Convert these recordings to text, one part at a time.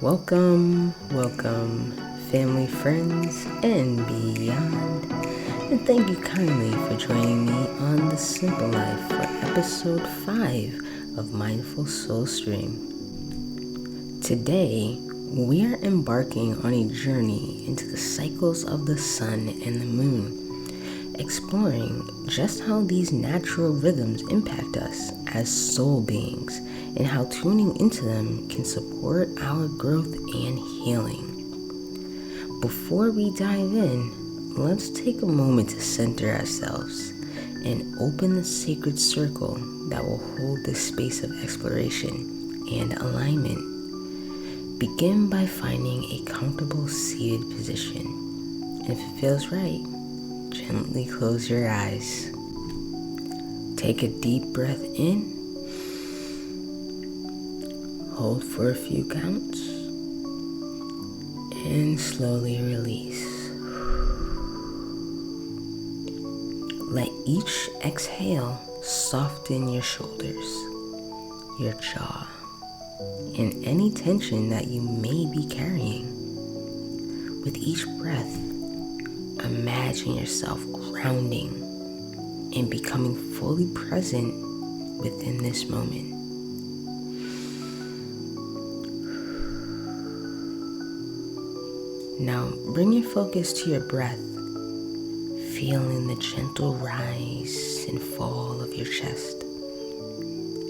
Welcome, family, friends, and beyond. And thank you kindly for joining me on The Simple Life for episode 5 of Mindful SoulStream. Today, we are embarking on a journey into the cycles of the sun and the moon, exploring just how these natural rhythms impact us as soul beings and how tuning into them can support our growth and healing. Before we dive in, let's take a moment to center ourselves and open the sacred circle that will hold this space of exploration and alignment. Begin by finding a comfortable seated position, and if it feels right, gently close your eyes. Take a deep breath in. Hold for a few counts and slowly release. Let each exhale soften your shoulders, your jaw, and any tension that you may be carrying. With each breath, imagine yourself grounding and becoming fully present within this moment. Now bring your focus to your breath, feeling the gentle rise and fall of your chest.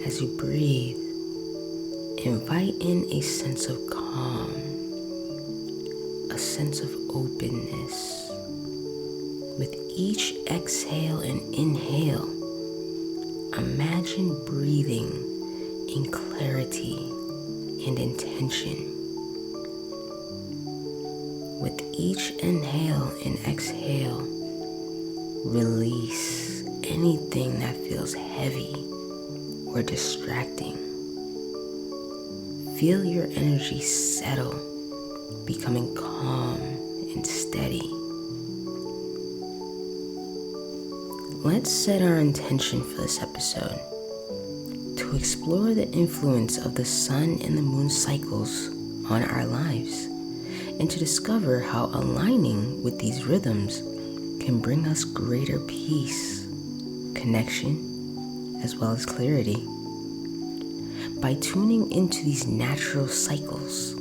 As you breathe, invite in a sense of calm, a sense of openness. With each exhale and inhale, imagine breathing in clarity and intention. With each inhale and exhale, release anything that feels heavy or distracting. Feel your energy settle, becoming calm and steady. Let's set our intention for this episode to explore the influence of the sun and the moon cycles on our lives, and to discover how aligning with these rhythms can bring us greater peace, connection, as well as clarity. By tuning into these natural cycles,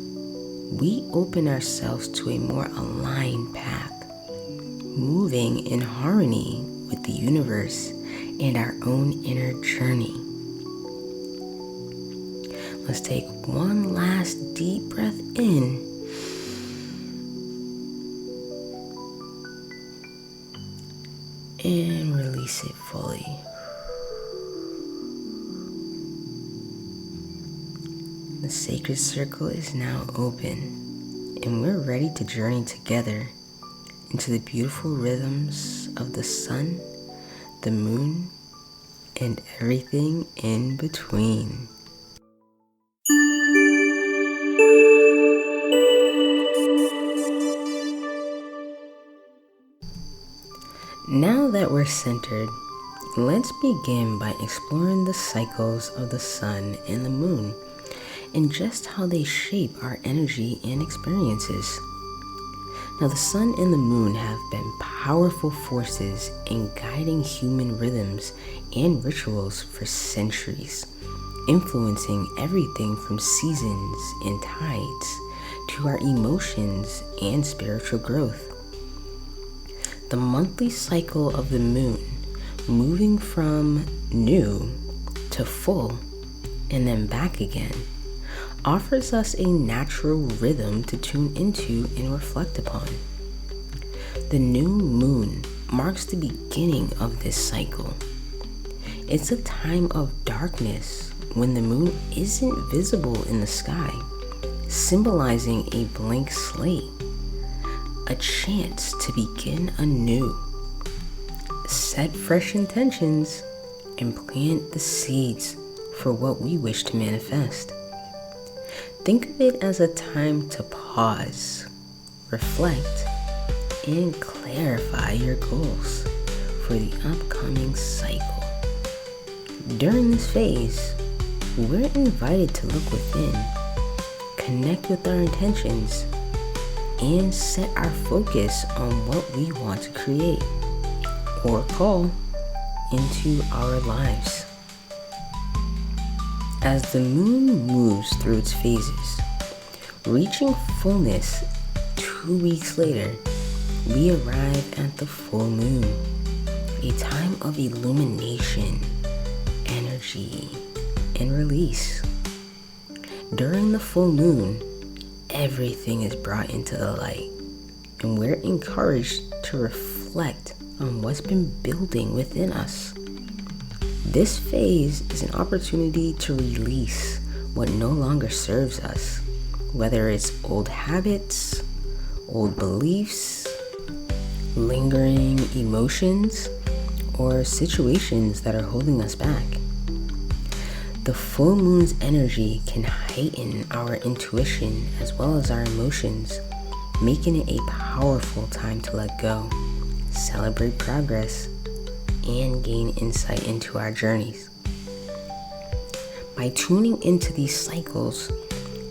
we open ourselves to a more aligned path, moving in harmony with the universe and our own inner journey. Let's take one last deep breath in. And release it fully. The sacred circle is now open, and we're ready to journey together into the beautiful rhythms of the sun, the moon, and everything in between. Now that we're centered, let's begin by exploring the cycles of the sun and the moon and just how they shape our energy and experiences. Now, the sun and the moon have been powerful forces in guiding human rhythms and rituals for centuries, influencing everything from seasons and tides to our emotions and spiritual growth. The monthly cycle of the moon, moving from new to full and then back again, offers us a natural rhythm to tune into and reflect upon. The new moon marks the beginning of this cycle. It's a time of darkness when the moon isn't visible in the sky, symbolizing a blank slate, a chance to begin anew, set fresh intentions, and plant the seeds for what we wish to manifest. Think of it as a time to pause, reflect, and clarify your goals for the upcoming cycle. During this phase, we're invited to look within, connect with our intentions, and set our focus on what we want to create or call into our lives. As the moon moves through its phases, reaching fullness 2 weeks later, we arrive at the full moon, a time of illumination, energy, and release. During the full moon, everything is brought into the light, and we're encouraged to reflect on what's been building within us. This phase is an opportunity to release what no longer serves us, whether it's old habits, old beliefs, lingering emotions, or situations that are holding us back. The full moon's energy can heighten our intuition as well as our emotions, making it a powerful time to let go, celebrate progress, and gain insight into our journeys. By tuning into these cycles,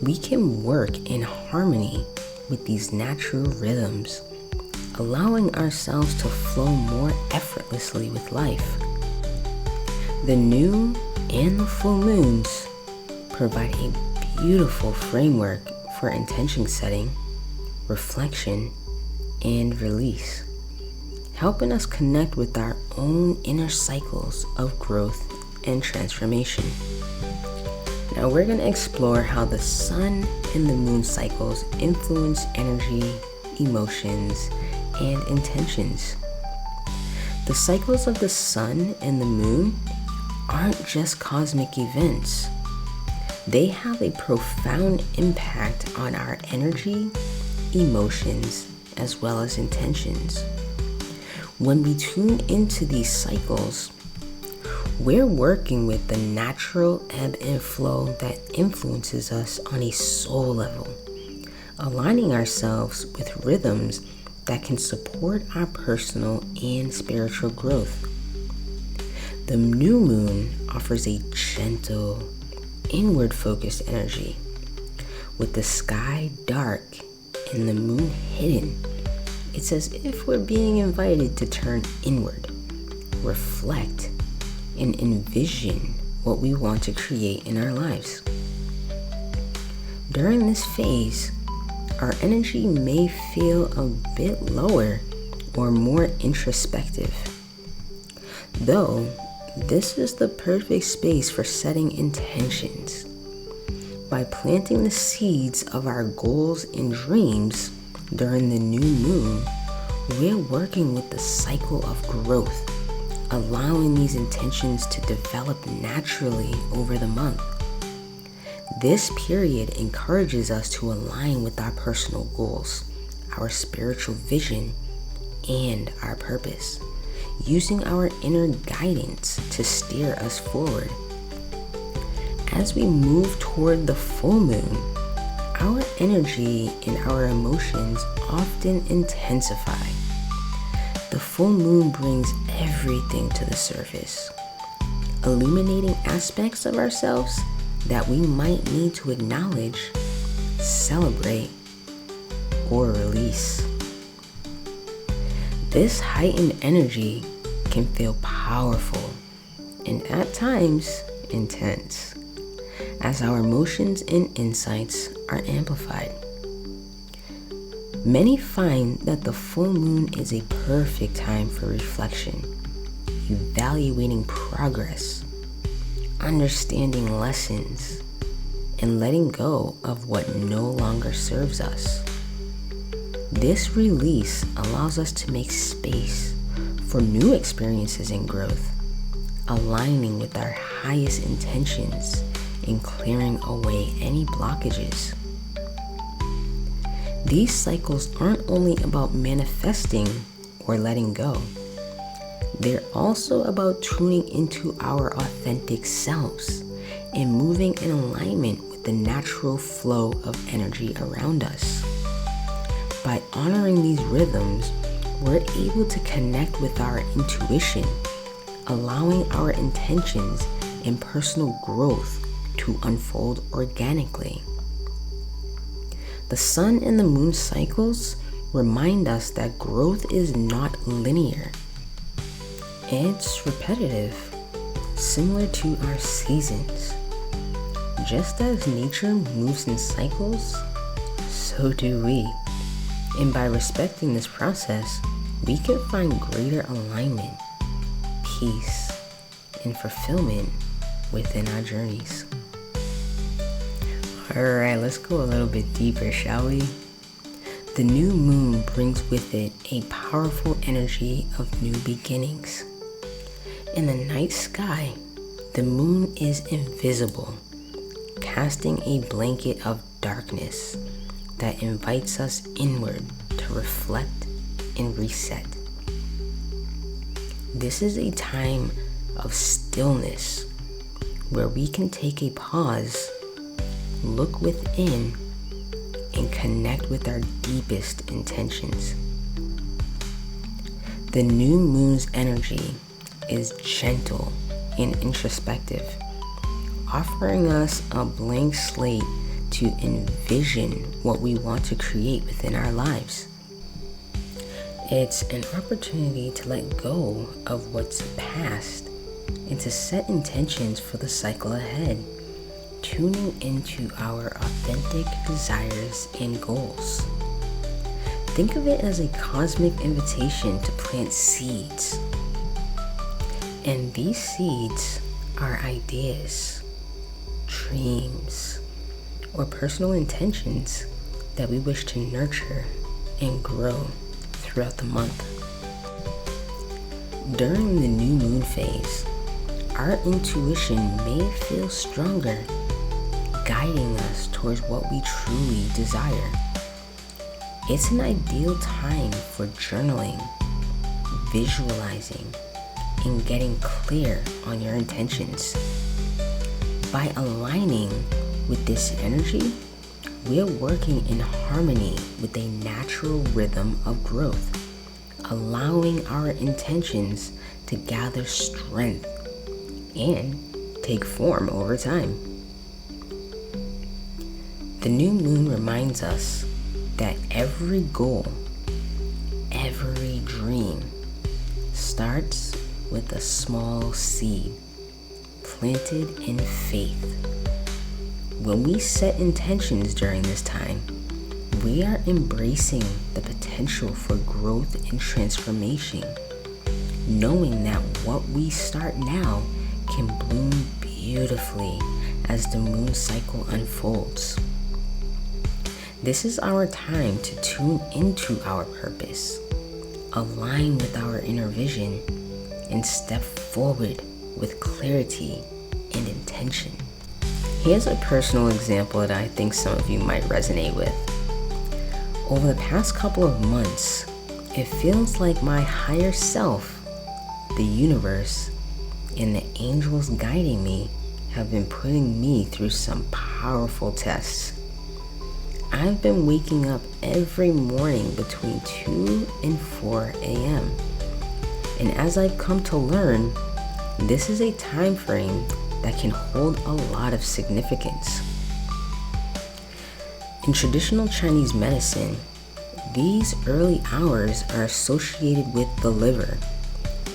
we can work in harmony with these natural rhythms, allowing ourselves to flow more effortlessly with life. The new and the full moons provide a beautiful framework for intention setting, reflection, and release, helping us connect with our own inner cycles of growth and transformation. Now we're going to explore how the sun and the moon cycles influence energy, emotions, and intentions. The cycles of the sun and the moon aren't just cosmic events. They have a profound impact on our energy, emotions, as well as intentions. When we tune into these cycles, we're working with the natural ebb and flow that influences us on a soul level, aligning ourselves with rhythms that can support our personal and spiritual growth. The new moon offers a gentle, inward-focused energy. With the sky dark and the moon hidden, it's as if we're being invited to turn inward, reflect, and envision what we want to create in our lives. During this phase, our energy may feel a bit lower or more introspective. Though, this is the perfect space for setting intentions. By planting the seeds of our goals and dreams during the new moon, we're working with the cycle of growth, allowing these intentions to develop naturally over the month. This period encourages us to align with our personal goals, our spiritual vision, and our purpose, using our inner guidance to steer us forward. As we move toward the full moon, our energy and our emotions often intensify. The full moon brings everything to the surface, illuminating aspects of ourselves that we might need to acknowledge, celebrate, or release. This heightened energy can feel powerful and at times intense, as our emotions and insights are amplified. Many find that the full moon is a perfect time for reflection, evaluating progress, understanding lessons, and letting go of what no longer serves us. This release allows us to make space for new experiences and growth, aligning with our highest intentions and clearing away any blockages. These cycles aren't only about manifesting or letting go. They're also about tuning into our authentic selves and moving in alignment with the natural flow of energy around us. By honoring these rhythms, we're able to connect with our intuition, allowing our intentions and personal growth to unfold organically. The sun and the moon cycles remind us that growth is not linear. It's repetitive, similar to our seasons. Just as nature moves in cycles, so do we. And by respecting this process, we can find greater alignment, peace, and fulfillment within our journeys. Alright, let's go a little bit deeper, shall we? The new moon brings with it a powerful energy of new beginnings. In the night sky, the moon is invisible, casting a blanket of darkness that invites us inward to reflect and reset. This is a time of stillness where we can take a pause, look within, and connect with our deepest intentions. The new moon's energy is gentle and introspective, offering us a blank slate to envision what we want to create within our lives. It's an opportunity to let go of what's past and to set intentions for the cycle ahead, tuning into our authentic desires and goals. Think of it as a cosmic invitation to plant seeds. And these seeds are ideas, dreams, or personal intentions that we wish to nurture and grow throughout the month. During the new moon phase, our intuition may feel stronger, guiding us towards what we truly desire. It's an ideal time for journaling, visualizing, and getting clear on your intentions. By aligning with this energy, we are working in harmony with a natural rhythm of growth, allowing our intentions to gather strength and take form over time. The new moon reminds us that every goal, every dream starts with a small seed planted in faith. When we set intentions during this time, we are embracing the potential for growth and transformation, knowing that what we start now can bloom beautifully as the moon cycle unfolds. This is our time to tune into our purpose, align with our inner vision, and step forward with clarity and intention. Here's a personal example that I think some of you might resonate with. Over the past couple of months, it feels like my higher self, the universe, and the angels guiding me have been putting me through some powerful tests. I've been waking up every morning between 2 and 4 a.m. And as I've come to learn, this is a time frame that can hold a lot of significance. In traditional Chinese medicine, these early hours are associated with the liver,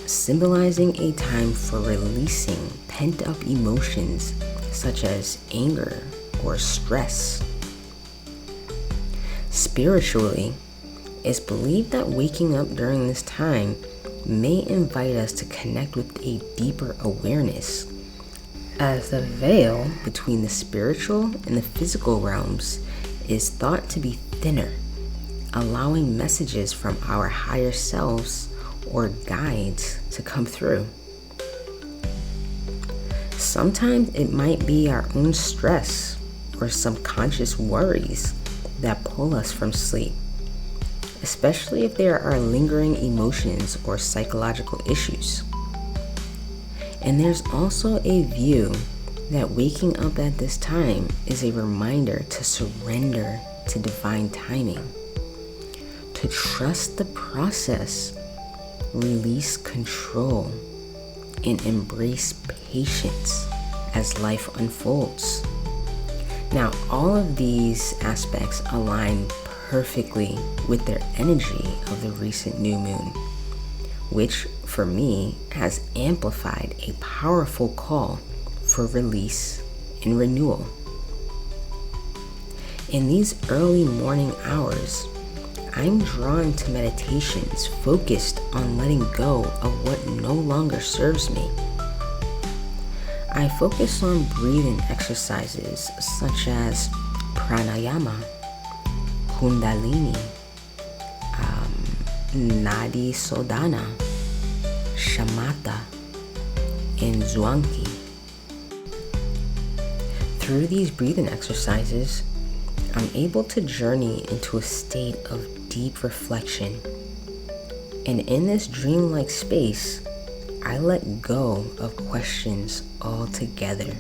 symbolizing a time for releasing pent-up emotions such as anger or stress. Spiritually, it's believed that waking up during this time may invite us to connect with a deeper awareness, as the veil between the spiritual and the physical realms is thought to be thinner, allowing messages from our higher selves or guides to come through. Sometimes it might be our own stress or subconscious worries that pull us from sleep, especially if there are lingering emotions or psychological issues. And there's also a view that waking up at this time is a reminder to surrender to divine timing, to trust the process, release control, and embrace patience as life unfolds. Now, all of these aspects align perfectly with their energy of the recent new moon, which for me has amplified a powerful call for release and renewal. In these early morning hours, I'm drawn to meditations focused on letting go of what no longer serves me. I focus on breathing exercises such as pranayama, kundalini, nadi sodhana, shamatha, and zwanki. Through these breathing exercises, I'm able to journey into a state of deep reflection. And in this dreamlike space, I let go of questions altogether.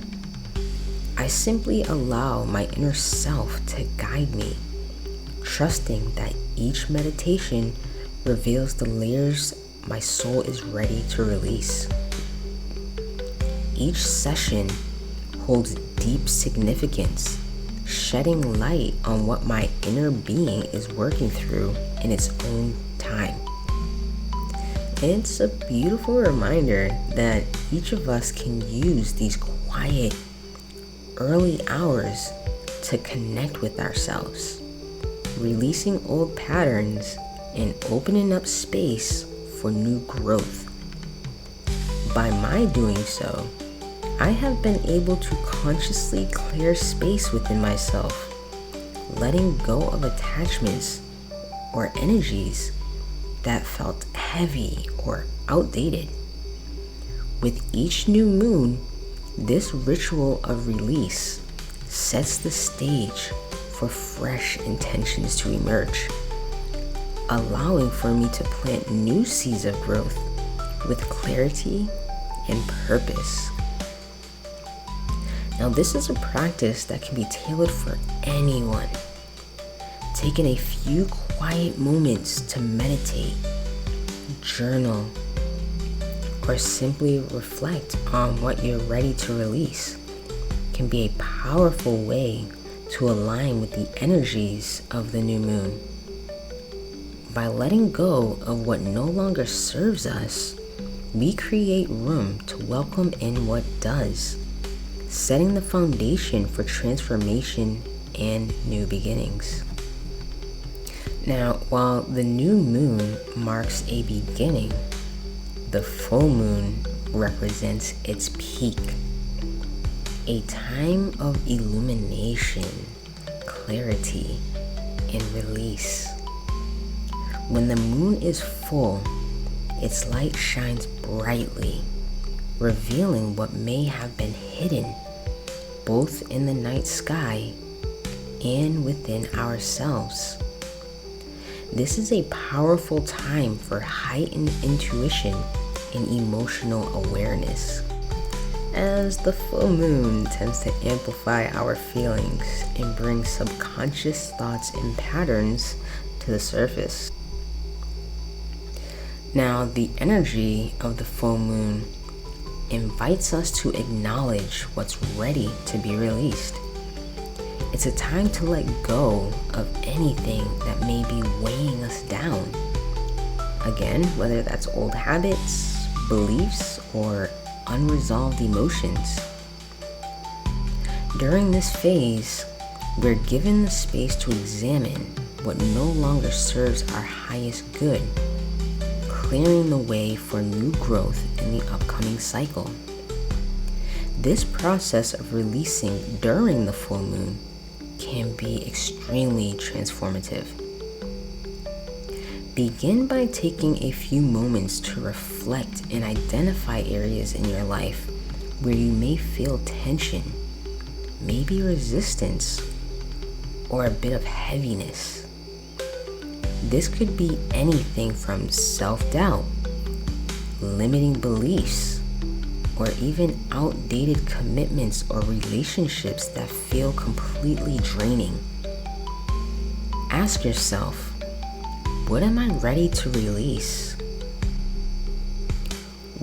I simply allow my inner self to guide me, trusting that each meditation reveals the layers my soul is ready to release. Each session holds deep significance, shedding light on what my inner being is working through in its own time. It's a beautiful reminder that each of us can use these quiet, early hours to connect with ourselves, releasing old patterns and opening up space for new growth. By my doing so, I have been able to consciously clear space within myself, letting go of attachments or energies that felt heavy or outdated. With each new moon, this ritual of release sets the stage for fresh intentions to emerge, allowing for me to plant new seeds of growth with clarity and purpose. Now, this is a practice that can be tailored for anyone. Taking a few quiet moments to meditate, journal, or simply reflect on what you're ready to release can be a powerful way to align with the energies of the new moon. By letting go of what no longer serves us, we create room to welcome in what does, setting the foundation for transformation and new beginnings. Now, while the new moon marks a beginning, the full moon represents its peak, a time of illumination, clarity, and release. When the moon is full, its light shines brightly, revealing what may have been hidden both in the night sky and within ourselves. This is a powerful time for heightened intuition and emotional awareness, as the full moon tends to amplify our feelings and bring subconscious thoughts and patterns to the surface. Now, the energy of the full moon invites us to acknowledge what's ready to be released. It's a time to let go of anything that may be weighing us down. Again, whether that's old habits, beliefs, or unresolved emotions. During this phase, we're given the space to examine what no longer serves our highest good, clearing the way for new growth in the upcoming cycle. This process of releasing during the full moon can be extremely transformative. Begin by taking a few moments to reflect and identify areas in your life where you may feel tension, maybe resistance, or a bit of heaviness. This could be anything from self-doubt, limiting beliefs, or even outdated commitments or relationships that feel completely draining. Ask yourself, what am I ready to release?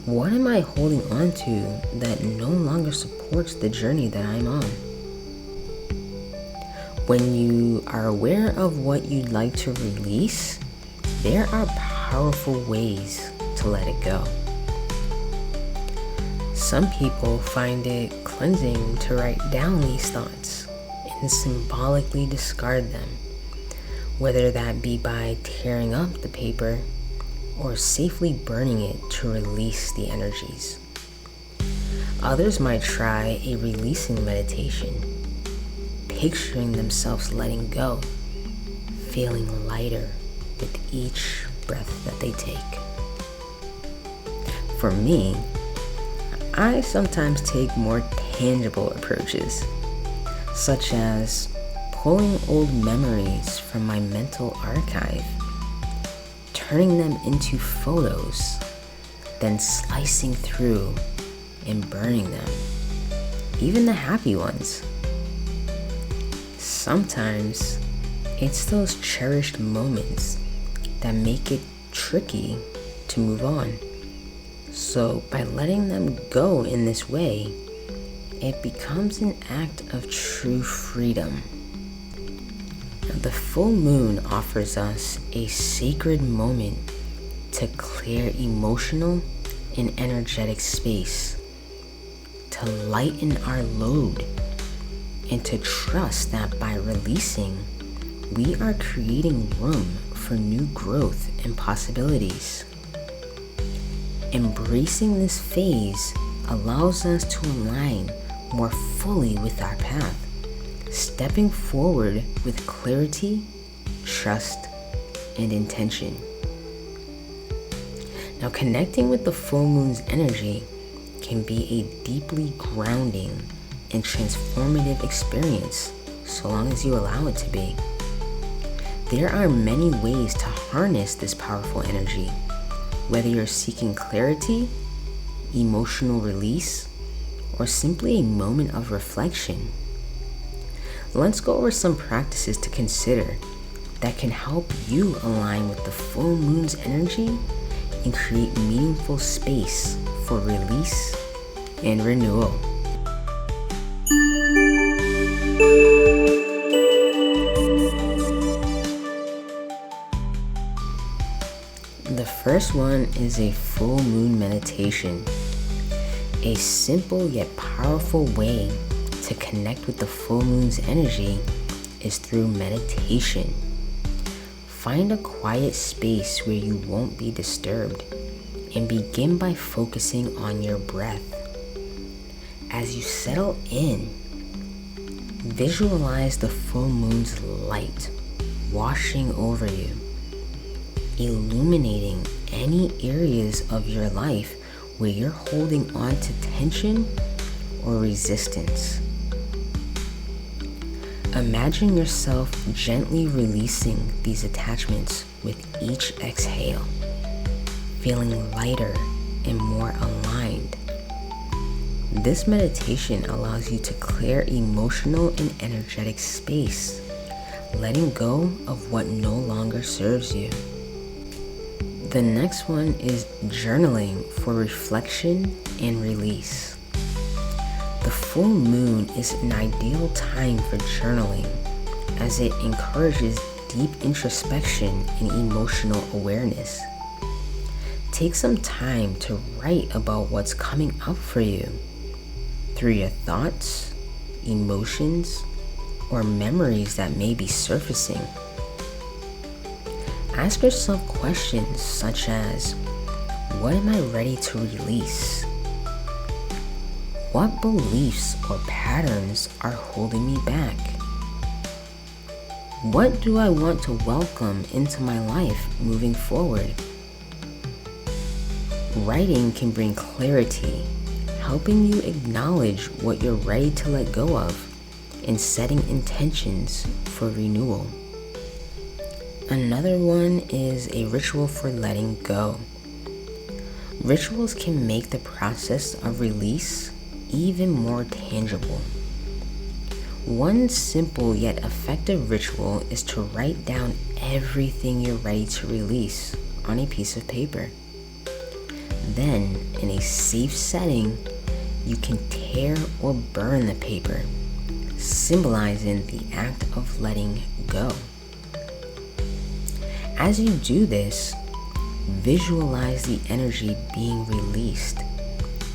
What am I holding on to that no longer supports the journey that I'm on? When you are aware of what you'd like to release, there are powerful ways to let it go. Some people find it cleansing to write down these thoughts and symbolically discard them, whether that be by tearing up the paper or safely burning it to release the energies. Others might try a releasing meditation, picturing themselves letting go, feeling lighter with each breath that they take. For me, I sometimes take more tangible approaches, such as pulling old memories from my mental archive, turning them into photos, then slicing through and burning them, even the happy ones. Sometimes it's those cherished moments that make it tricky to move on. So by letting them go in this way, it becomes an act of true freedom. Now, the full moon offers us a sacred moment to clear emotional and energetic space, to lighten our load, and to trust that by releasing, we are creating room for new growth and possibilities. Embracing this phase allows us to align more fully with our path, stepping forward with clarity, trust, and intention. Now, connecting with the full moon's energy can be a deeply grounding and transformative experience, so long as you allow it to be. There are many ways to harness this powerful energy, whether you're seeking clarity, emotional release, or simply a moment of reflection. Let's go over some practices to consider that can help you align with the full moon's energy and create meaningful space for release and renewal. The first one is a full moon meditation. A simple yet powerful way to connect with the full moon's energy is through meditation. Find a quiet space where you won't be disturbed and begin by focusing on your breath. As you settle in, visualize the full moon's light washing over you, illuminating any areas of your life where you're holding on to tension or resistance. Imagine yourself gently releasing these attachments with each exhale, feeling lighter and more aligned. This meditation allows you to clear emotional and energetic space, letting go of what no longer serves you. The next one is journaling for reflection and release. The full moon is an ideal time for journaling, as it encourages deep introspection and emotional awareness. Take some time to write about what's coming up for you through your thoughts, emotions, or memories that may be surfacing. Ask yourself questions such as, what am I ready to release? What beliefs or patterns are holding me back? What do I want to welcome into my life moving forward? Writing can bring clarity, helping you acknowledge what you're ready to let go of and setting intentions for renewal. Another one is a ritual for letting go. Rituals can make the process of release even more tangible. One simple yet effective ritual is to write down everything you're ready to release on a piece of paper. Then, in a safe setting, you can tear or burn the paper, symbolizing the act of letting go. As you do this, visualize the energy being released,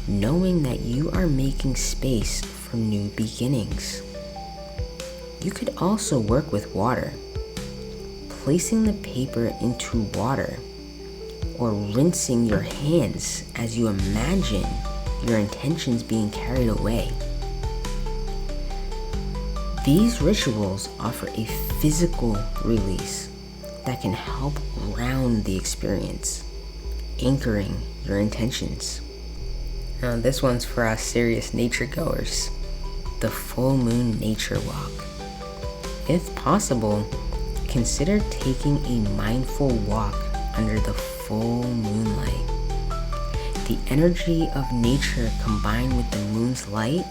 knowing that you are making space for new beginnings. You could also work with water, placing the paper into water, or rinsing your hands as you imagine your intentions being carried away. These rituals offer a physical release that can help ground the experience, anchoring your intentions. Now this one's for our serious nature goers, the full moon nature walk. If possible, consider taking a mindful walk under the full moonlight. The energy of nature combined with the moon's light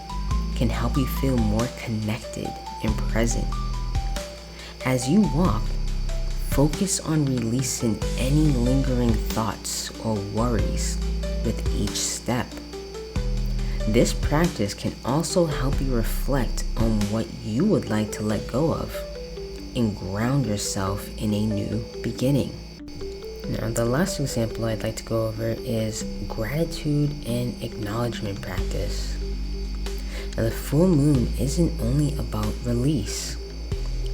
can help you feel more connected and present. As you walk, focus on releasing any lingering thoughts or worries with each step. This practice can also help you reflect on what you would like to let go of and ground yourself in a new beginning. Now, the last example I'd like to go over is gratitude and acknowledgement practice. Now, the full moon isn't only about release.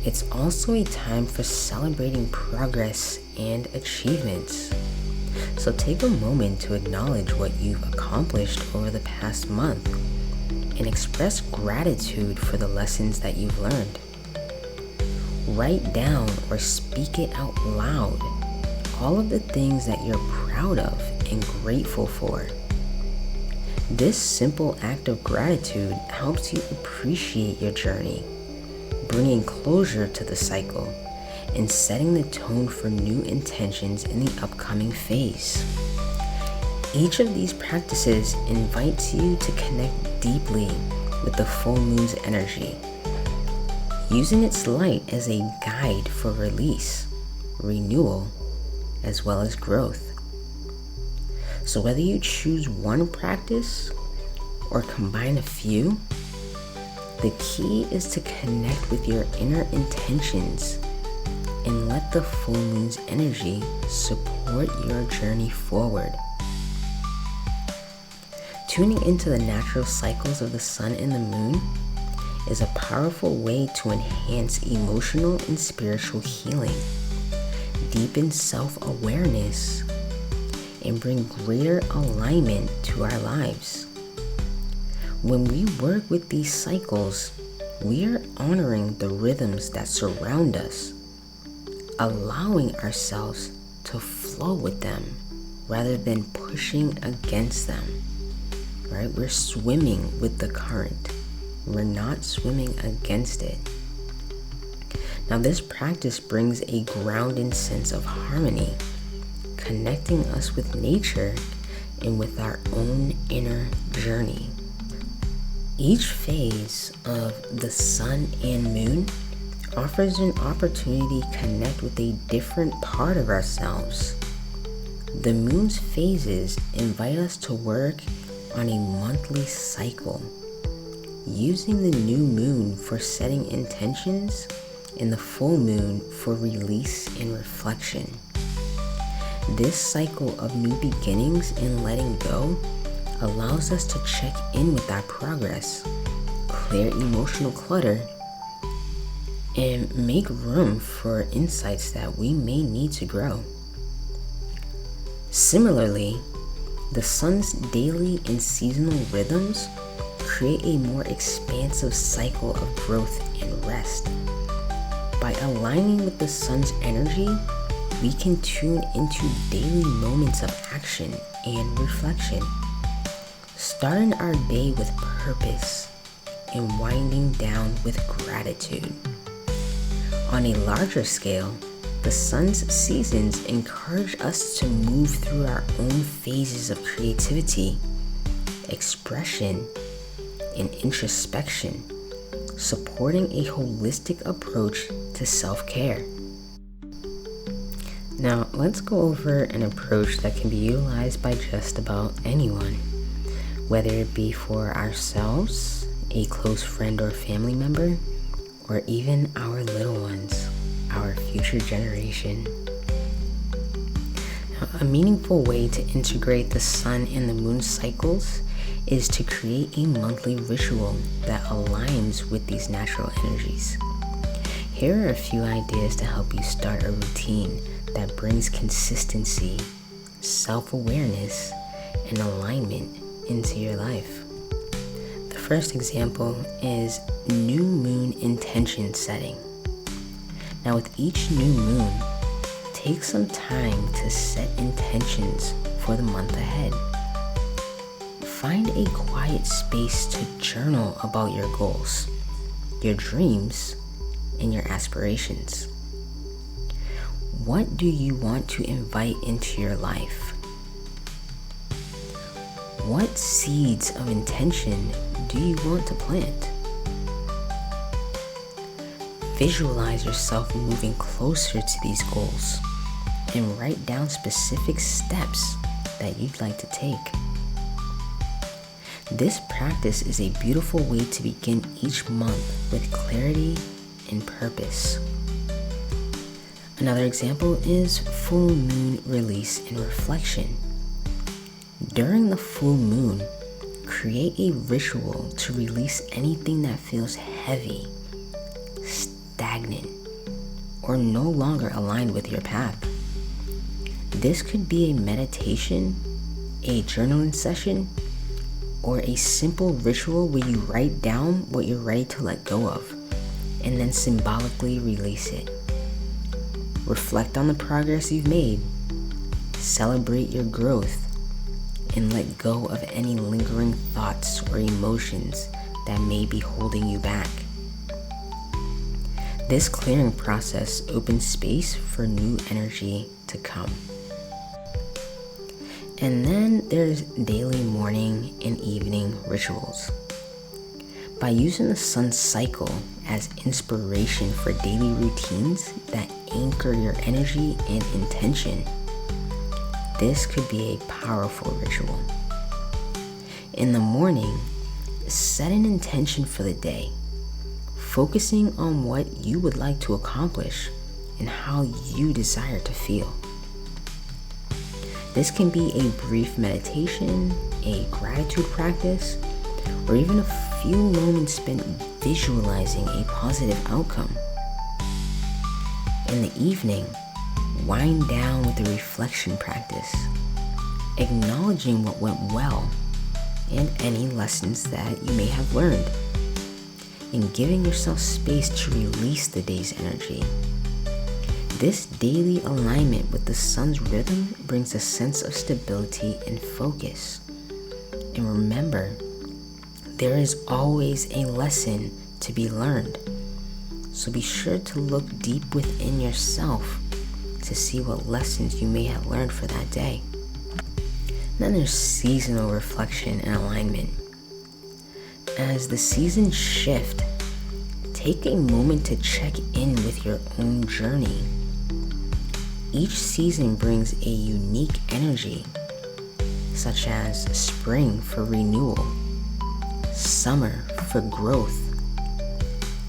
It's also a time for celebrating progress and achievements. So take a moment to acknowledge what you've accomplished over the past month and express gratitude for the lessons that you've learned. Write down or speak it out loud all of the things that you're proud of and grateful for. This simple act of gratitude helps you appreciate your journey, bringing closure to the cycle and setting the tone for new intentions in the upcoming phase. Each of these practices invites you to connect deeply with the full moon's energy, using its light as a guide for release, renewal, as well as growth. So whether you choose one practice or combine a few, the key is to connect with your inner intentions and let the full moon's energy support your journey forward. Tuning into the natural cycles of the sun and the moon is a powerful way to enhance emotional and spiritual healing, deepen self-awareness, and bring greater alignment to our lives. When we work with these cycles, we are honoring the rhythms that surround us, allowing ourselves to flow with them rather than pushing against them. Right? We're swimming with the current. We're not swimming against it. Now, this practice brings a grounding sense of harmony, connecting us with nature and with our own inner journey. Each phase of the sun and moon offers an opportunity to connect with a different part of ourselves. The moon's phases invite us to work on a monthly cycle, using the new moon for setting intentions and the full moon for release and reflection. This cycle of new beginnings and letting go allows us to check in with our progress, clear emotional clutter, and make room for insights that we may need to grow. Similarly, the sun's daily and seasonal rhythms create a more expansive cycle of growth and rest. By aligning with the sun's energy, we can tune into daily moments of action and reflection, starting our day with purpose and winding down with gratitude. On a larger scale, the sun's seasons encourage us to move through our own phases of creativity, expression, and introspection, supporting a holistic approach to self-care. Now, let's go over an approach that can be utilized by just about anyone, whether it be for ourselves, a close friend or family member, or even our little ones, our future generation. Now, a meaningful way to integrate the sun and the moon cycles is to create a monthly ritual that aligns with these natural energies. Here are a few ideas to help you start a routine that brings consistency, self-awareness, and alignment into your life. The first example is new moon intention setting. Now, with each new moon, take some time to set intentions for the month ahead. Find a quiet space to journal about your goals, your dreams, and your aspirations. What do you want to invite into your life? What seeds of intention do you want to plant? Visualize yourself moving closer to these goals and write down specific steps that you'd like to take. This practice is a beautiful way to begin each month with clarity and purpose. Another example is full moon release and reflection. During the full moon, create a ritual to release anything that feels heavy, stagnant, or no longer aligned with your path. This could be a meditation, a journaling session, or a simple ritual where you write down what you're ready to let go of and then symbolically release it. Reflect on the progress you've made, celebrate your growth, and let go of any lingering thoughts or emotions that may be holding you back. This clearing process opens space for new energy to come. And then there's daily morning and evening rituals. By using the sun cycle as inspiration for daily routines that anchor your energy and intention, this could be a powerful ritual. In the morning, set an intention for the day, focusing on what you would like to accomplish and how you desire to feel. This can be a brief meditation, a gratitude practice, or even a few moments spent visualizing a positive outcome. In the evening, wind down with a reflection practice, acknowledging what went well and any lessons that you may have learned, and giving yourself space to release the day's energy. This daily alignment with the sun's rhythm brings a sense of stability and focus. And remember, there is always a lesson to be learned. So be sure to look deep within yourself to see what lessons you may have learned for that day. Then there's seasonal reflection and alignment. As the seasons shift, take a moment to check in with your own journey. Each season brings a unique energy, such as spring for renewal, summer for growth,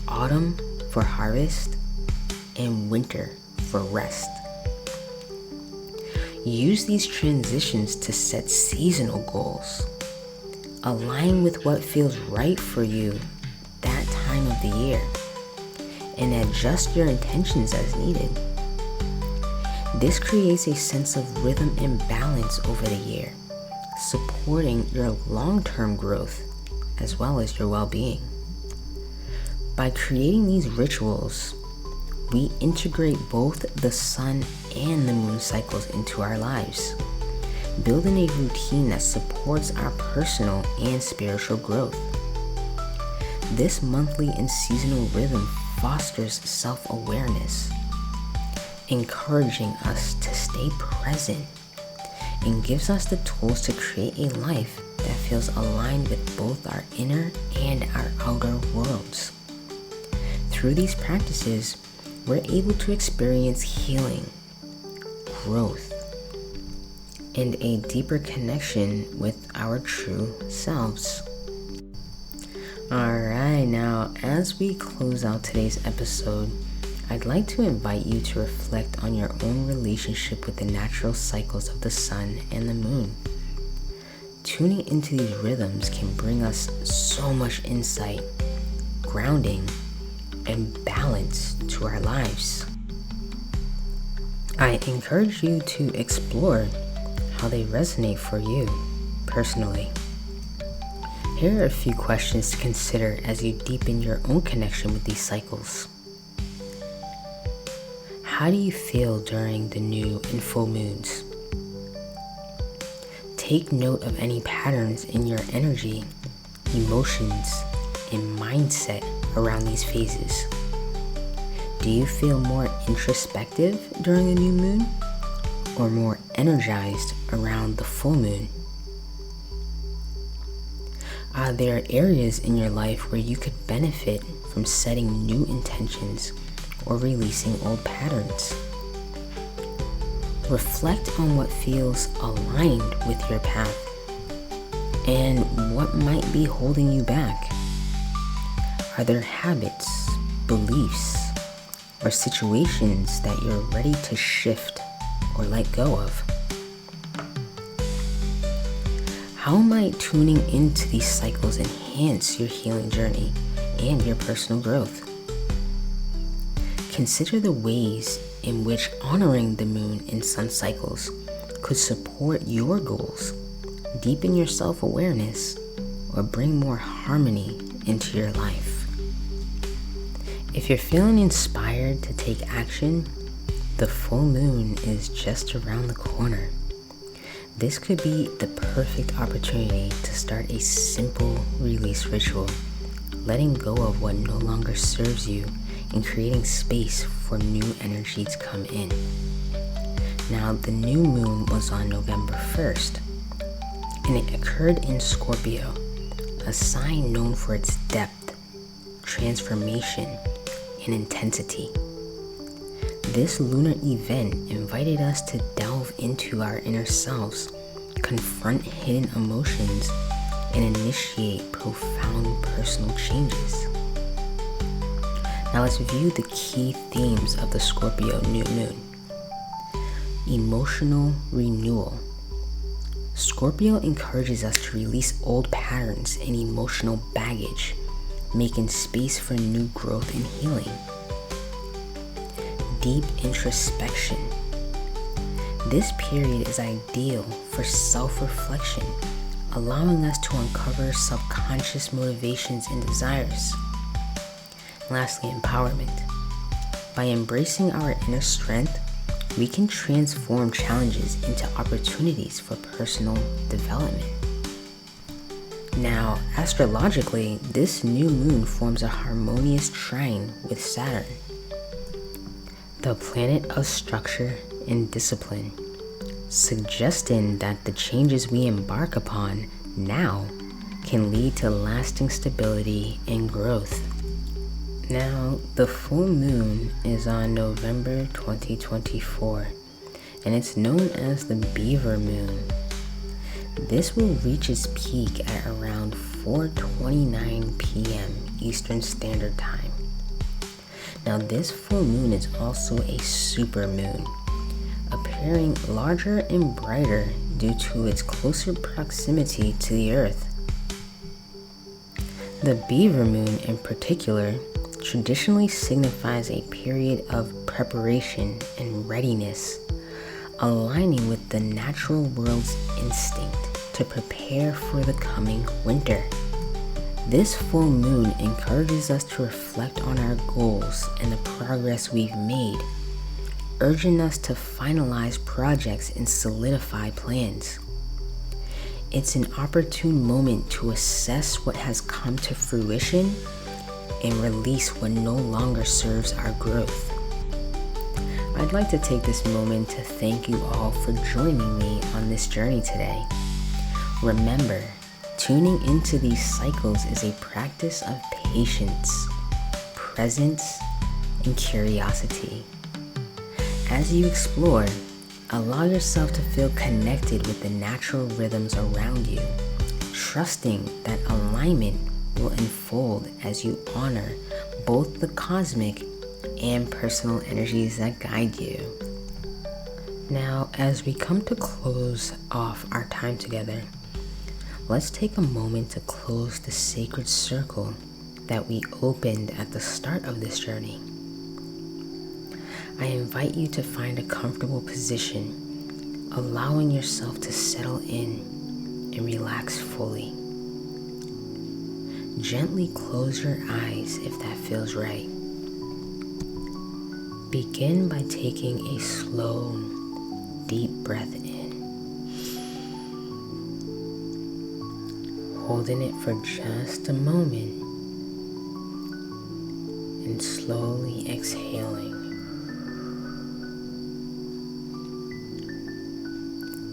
autumn for harvest, and winter for rest. Use these transitions to set seasonal goals. Align with what feels right for you that time of the year, and adjust your intentions as needed. This creates a sense of rhythm and balance over the year, supporting your long-term growth as well as your well-being. By creating these rituals, we integrate both the sun and the moon cycles into our lives, building a routine that supports our personal and spiritual growth. This monthly and seasonal rhythm fosters self-awareness, encouraging us to stay present, and gives us the tools to create a life that feels aligned with both our inner and our outer worlds. Through these practices, we're able to experience healing, growth, and a deeper connection with our true selves. Alright, now as we close out today's episode, I'd like to invite you to reflect on your own relationship with the natural cycles of the sun and the moon. Tuning into these rhythms can bring us so much insight, grounding, and balance to our lives. I encourage you to explore how they resonate for you personally. Here are a few questions to consider as you deepen your own connection with these cycles. How do you feel during the new and full moons? Take note of any patterns in your energy, emotions, and mindset around these phases. Do you feel more introspective during the new moon or more energized around the full moon? Are there areas in your life where you could benefit from setting new intentions or releasing old patterns? Reflect on what feels aligned with your path and what might be holding you back. Are there habits, beliefs, or situations that you're ready to shift or let go of? How might tuning into these cycles enhance your healing journey and your personal growth? Consider the ways in which honoring the moon and sun cycles could support your goals, deepen your self-awareness, or bring more harmony into your life. If you're feeling inspired to take action, the full moon is just around the corner. This could be the perfect opportunity to start a simple release ritual, letting go of what no longer serves you and creating space for new energy to come in. Now, the new moon was on November 1st, and it occurred in Scorpio, a sign known for its depth, transformation, and intensity. This lunar event invited us to delve into our inner selves, confront hidden emotions, and initiate profound personal changes. Now let's view the key themes of the Scorpio new moon. Emotional renewal. Scorpio encourages us to release old patterns and emotional baggage, making space for new growth and healing. Deep introspection. This period is ideal for self-reflection, allowing us to uncover subconscious motivations and desires. Lastly, empowerment. By embracing our inner strength, we can transform challenges into opportunities for personal development. Now, astrologically, this new moon forms a harmonious trine with Saturn, the planet of structure and discipline, suggesting that the changes we embark upon now can lead to lasting stability and growth. Now, the full moon is on November 2024, and it's known as the Beaver Moon. This will reach its peak at around 4:29 p.m. Eastern Standard Time. Now, this full moon is also a super moon, appearing larger and brighter due to its closer proximity to the Earth. The Beaver Moon in particular traditionally signifies a period of preparation and readiness, aligning with the natural world's instinct to prepare for the coming winter. This full moon encourages us to reflect on our goals and the progress we've made, urging us to finalize projects and solidify plans. It's an opportune moment to assess what has come to fruition and release what no longer serves our growth. I'd like to take this moment to thank you all for joining me on this journey today. Remember, tuning into these cycles is a practice of patience, presence, and curiosity. As you explore, allow yourself to feel connected with the natural rhythms around you, trusting that alignment will unfold as you honor both the cosmic and personal energies that guide you. Now, as we come to close off our time together, let's take a moment to close the sacred circle that we opened at the start of this journey. I invite you to find a comfortable position, allowing yourself to settle in and relax fully. Gently close your eyes if that feels right. Begin by taking a slow, deep breath in, holding it for just a moment, and slowly exhaling,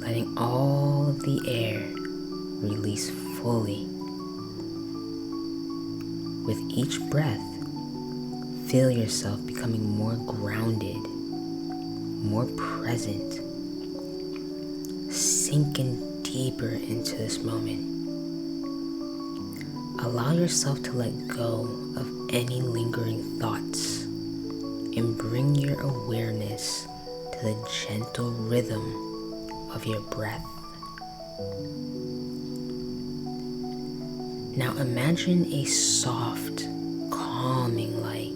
letting all of the air release fully. With each breath, feel yourself becoming more grounded, more present, sinking deeper into this moment. Allow yourself to let go of any lingering thoughts and bring your awareness to the gentle rhythm of your breath. Now imagine a soft, calming light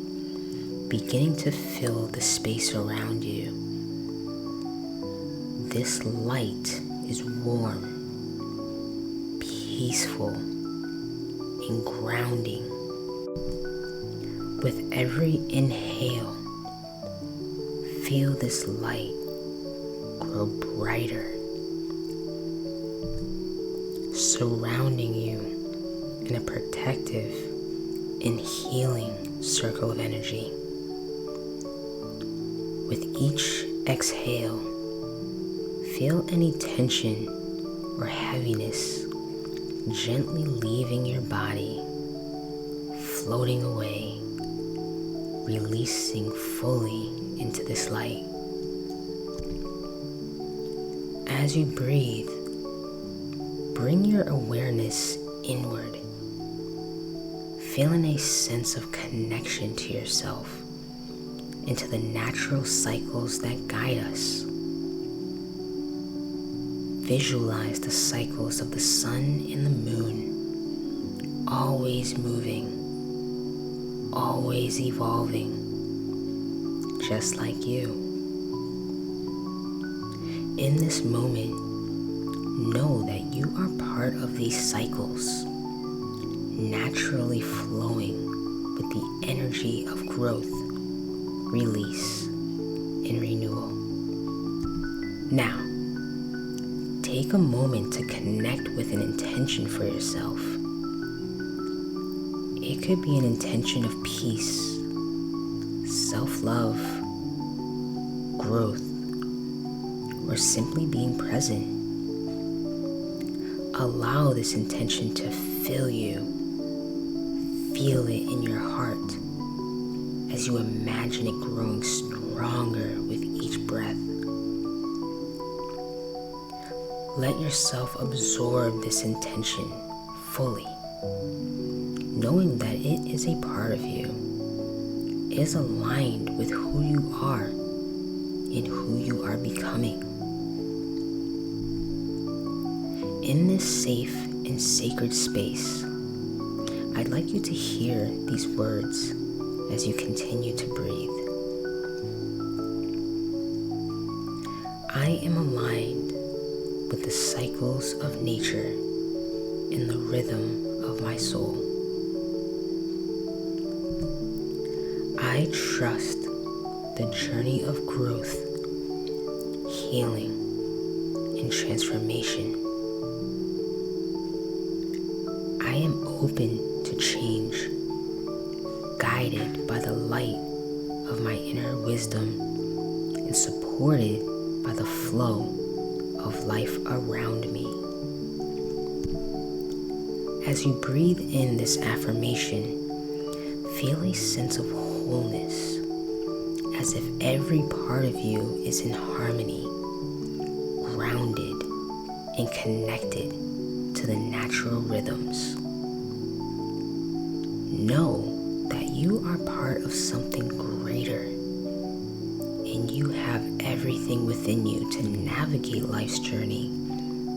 beginning to fill the space around you. This light is warm, peaceful, and grounding. With every inhale, feel this light grow brighter, surrounding you in a protective and healing circle of energy. With each exhale, feel any tension or heaviness gently leaving your body, floating away, releasing fully into this light. As you breathe, bring your awareness inward, feeling a sense of connection to yourself and to the natural cycles that guide us. Visualize the cycles of the sun and the moon, always moving, always evolving, just like you. In this moment, know that you are part of these cycles, naturally flowing with the energy of growth, release, and renewal. Now, take a moment to connect with an intention for yourself. It could be an intention of peace, self-love, growth, or simply being present. Allow this intention to fill you. Feel it in your heart as you imagine it growing stronger with each breath. Let yourself absorb this intention fully, knowing that it is a part of you. It is aligned with who you are and who you are becoming. In this safe and sacred space, I'd like you to hear these words as you continue to breathe. I am aligned with the cycles of nature in the rhythm of my soul. I trust the journey of growth, healing, and transformation. I am open to change, guided by the light of my inner wisdom and supported by the flow of life around me. As you breathe in this affirmation, feel a sense of wholeness, as if every part of you is in harmony, grounded, and connected to the natural rhythms. know that you are part of something greater, and you have everything within you to navigate life's journey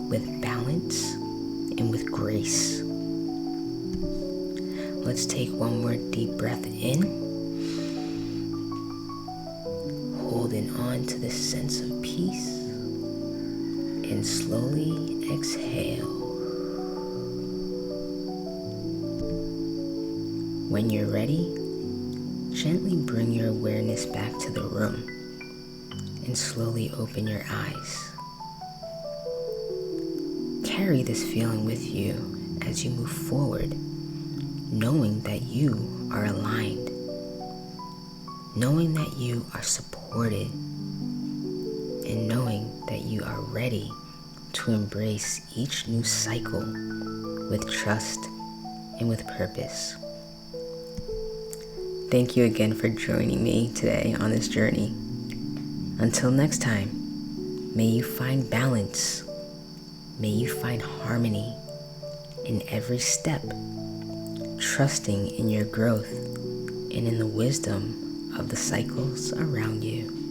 with balance and with grace. Let's take one more deep breath in, holding on to the sense of peace, and slowly exhale. When you're ready, gently bring your awareness back to the room and slowly open your eyes. Carry this feeling with you as you move forward, knowing that you are aligned, knowing that you are supported, and knowing that you are ready to embrace each new cycle with trust and with purpose. Thank you again for joining me today on this journey. Until next time, may you find balance, may you find harmony in every step, trusting in your growth and in the wisdom of the cycles around you.